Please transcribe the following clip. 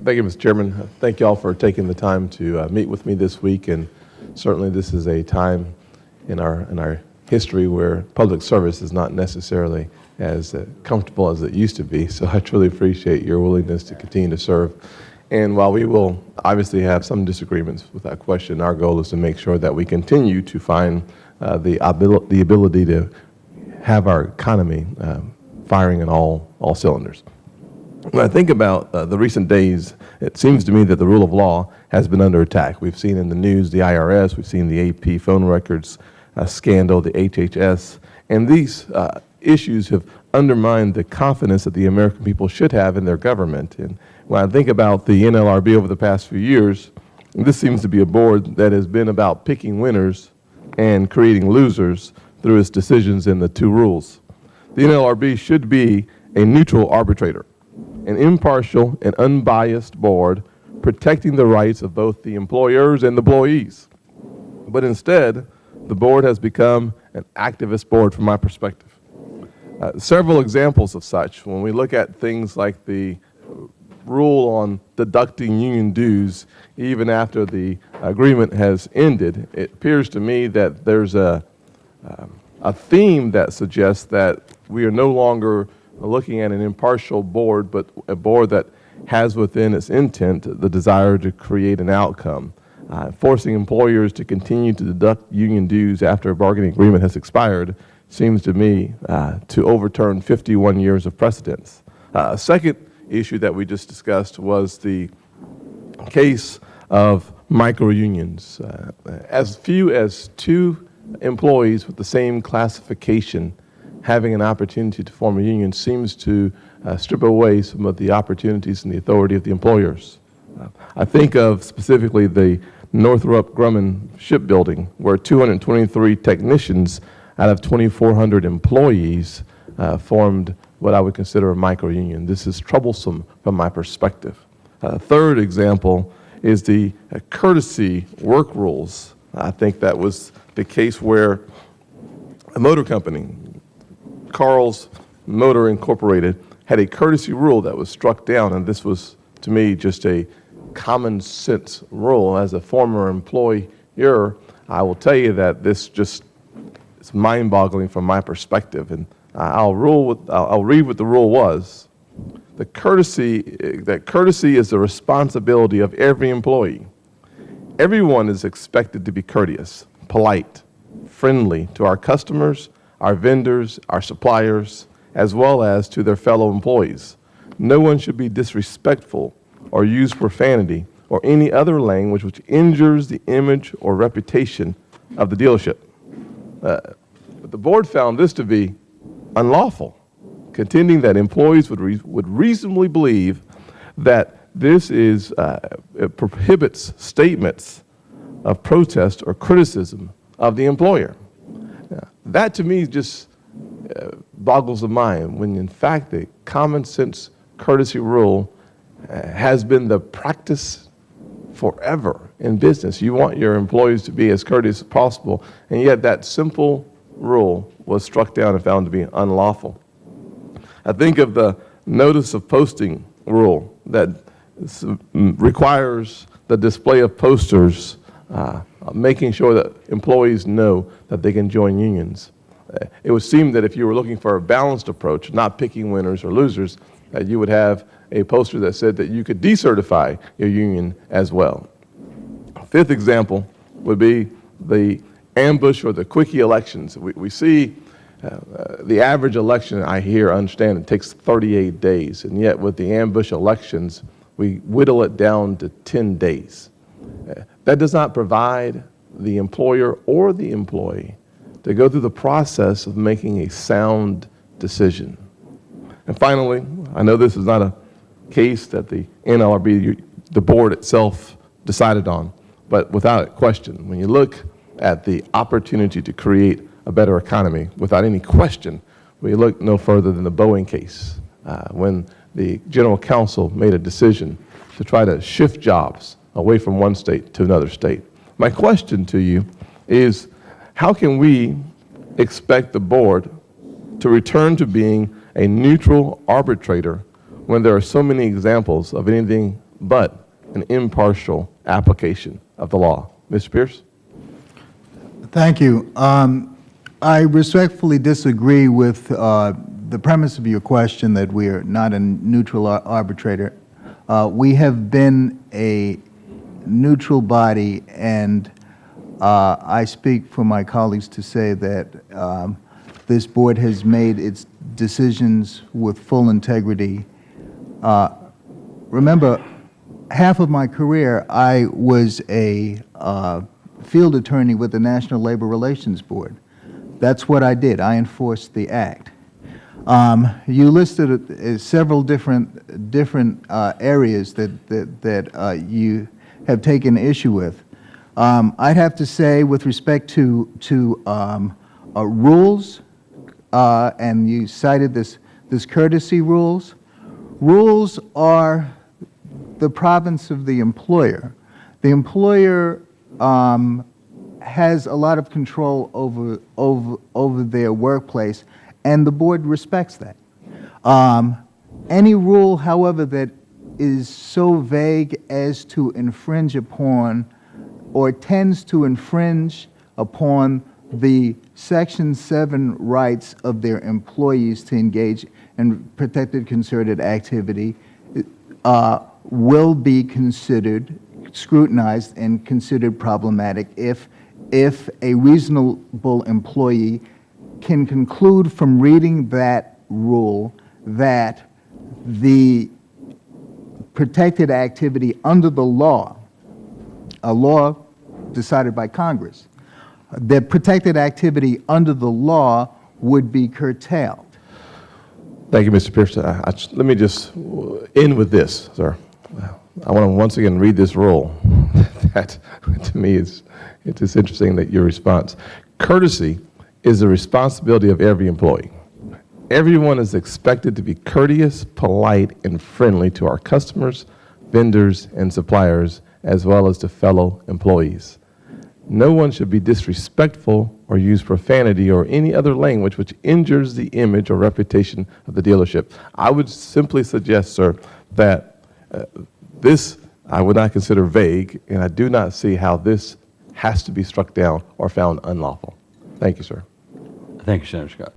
Thank you, Mr. Chairman. Thank you all for taking the time to meet with me this week, and certainly this is a time in our history where public service is not necessarily as comfortable as it used to be, so I truly appreciate your willingness to continue to serve. And while we will obviously have some disagreements without question, our goal is to make sure that we continue to find the ability to have our economy firing on all cylinders. When I think about the recent days, it seems to me that the rule of law has been under attack. We've seen in the news the IRS, we've seen the AP phone records scandal, the HHS, and these issues have undermined the confidence that the American people should have in their government. And when I think about the NLRB over the past few years, this seems to be a board that has been about picking winners and creating losers through its decisions in the two rules. The NLRB should be a neutral arbitrator, an impartial and unbiased board protecting the rights of both the employers and the employees. But instead, the board has become an activist board from my perspective. Several examples of such, when we look at things like the rule on deducting union dues even after the agreement has ended, it appears to me that there's a theme that suggests that we are no longer looking at an impartial board, but a board that has within its intent the desire to create an outcome. Forcing employers to continue to deduct union dues after a bargaining agreement has expired seems to me to overturn 51 years of precedence. A second issue that we just discussed was the case of micro-unions. As few as 2 employees with the same classification having an opportunity to form a union seems to strip away some of the opportunities and the authority of the employers. I think of specifically the Northrop Grumman shipbuilding, where 223 technicians out of 2,400 employees formed what I would consider a micro-union. This is troublesome from my perspective. Third example is the courtesy work rules. I think that was the case where a motor company, Carl's Motor Incorporated, had a courtesy rule that was struck down, and this was, to me, just a common sense rule. As a former employer, I will tell you that this just is mind-boggling from my perspective, and I'll read what the rule was. That courtesy is the responsibility of every employee. Everyone is expected to be courteous, polite, friendly to our customers, our vendors, our suppliers, as well as to their fellow employees. No one should be disrespectful or use profanity or any other language which injures the image or reputation of the dealership. But the board found this to be unlawful, contending that employees would reasonably believe that this it prohibits statements of protest or criticism of the employer. That to me just boggles the mind, when in fact the common sense courtesy rule has been the practice forever in business. You want your employees to be as courteous as possible, and yet that simple rule was struck down and found to be unlawful. I think of the notice of posting rule that requires the display of posters making sure that employees know that they can join unions. It would seem that if you were looking for a balanced approach, not picking winners or losers, that you would have a poster that said that you could decertify your union as well. Fifth example would be the ambush or the quickie elections. We see the average election, I understand it takes 38 days, and yet with the ambush elections, we whittle it down to 10 days. That does not provide the employer or the employee to go through the process of making a sound decision. And finally, I know this is not a case that the NLRB, the board itself, decided on, but without question, when you look at the opportunity to create a better economy, without any question, we look no further than the Boeing case, when the General Counsel made a decision to try to shift jobs away from one state to another state. My question to you is, how can we expect the board to return to being a neutral arbitrator when there are so many examples of anything but an impartial application of the law. Mr. Pierce? Thank you. I respectfully disagree with the premise of your question that we are not a neutral arbitrator. We have been a neutral body, and I speak for my colleagues to say that this board has made its decisions with full integrity. Remember, half of my career, I was a field attorney with the National Labor Relations Board. That's what I did. I enforced the act. You listed several different areas that you have taken issue with. I'd have to say, with respect to rules, and you cited this courtesy rules. Rules are the province of the employer. The employer has a lot of control over their workplace, and the board respects that. Any rule, however, that is so vague as to infringe upon or tends to infringe upon the Section 7 rights of their employees to engage in protected concerted activity will be considered, scrutinized, and considered problematic if a reasonable employee can conclude from reading that rule that the protected activity under the law, a law decided by Congress, the protected activity under the law would be curtailed. Thank you, Mr. Pierce. Let me just end with this, sir. I want to once again read this rule. That, to me, it's just interesting that your response. Courtesy is the responsibility of every employee. Everyone is expected to be courteous, polite, and friendly to our customers, vendors, and suppliers, as well as to fellow employees. No one should be disrespectful or use profanity or any other language which injures the image or reputation of the dealership. I would simply suggest, sir, that this I would not consider vague, and I do not see how this has to be struck down or found unlawful. Thank you, sir. Thank you, Senator Scott.